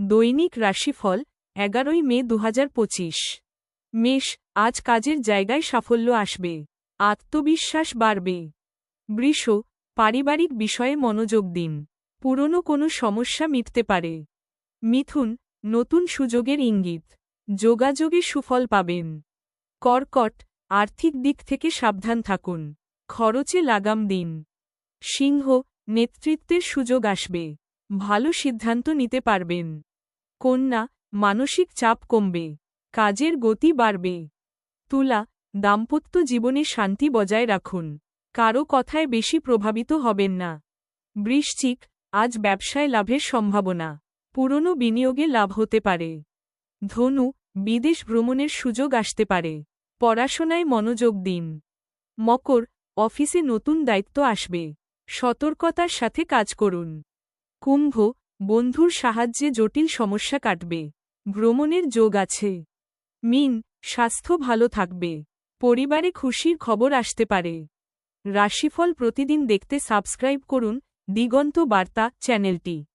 দৈনিক রাশিফল 11 মে 2025। মেষ, আজ কাজের জায়গায় সাফল্য আসবে। আত্মবিশ্বাস বাড়বে। বৃষ, পারিবারিক বিষয়ে মনোযোগ দিন। পুরনো কোনো সমস্যা মিটতে পারে। মিথুন, নতুন সুযোগের ইঙ্গিত। যোগাযোগে সুফল পাবেন। কর্কট, আর্থিক দিক থেকে সাবধান থাকুন। খরচে লাগাম দিন। সিংহ, নেতৃত্বের সুযোগ আসবে। ভালো সিদ্ধান্ত নিতে পারবেন। কন্যা, মানসিক চাপ কমবে। কাজের গতি বাড়বে। তুলা, দাম্পত্য জীবনে শান্তি বজায় রাখুন। কারো কথায় বেশি প্রভাবিত হবেন না। বৃশ্চিক, আজ ব্যবসায় লাভের সম্ভাবনা। পুরনো বিনিয়োগে লাভ হতে পারে। ধনু, বিদেশ ভ্রমণের সুযোগ আসতে পারে। পড়াশোনায় মনোযোগ দিন। মকর, অফিসে নতুন দায়িত্ব আসবে। সতর্কতার সাথে কাজ করুন। কুম্ভ, বন্ধুর সাহায্যে জটিল সমস্যা কাটবে। ভ্রমণের যোগ আছে। মীন, স্বাস্থ্য ভালো থাকবে। পরিবারে খুশির খবর আসতে পারে। রাশিফল প্রতিদিন দেখতে সাবস্ক্রাইব করুন দিগন্ত বার্তা চ্যানেলটি।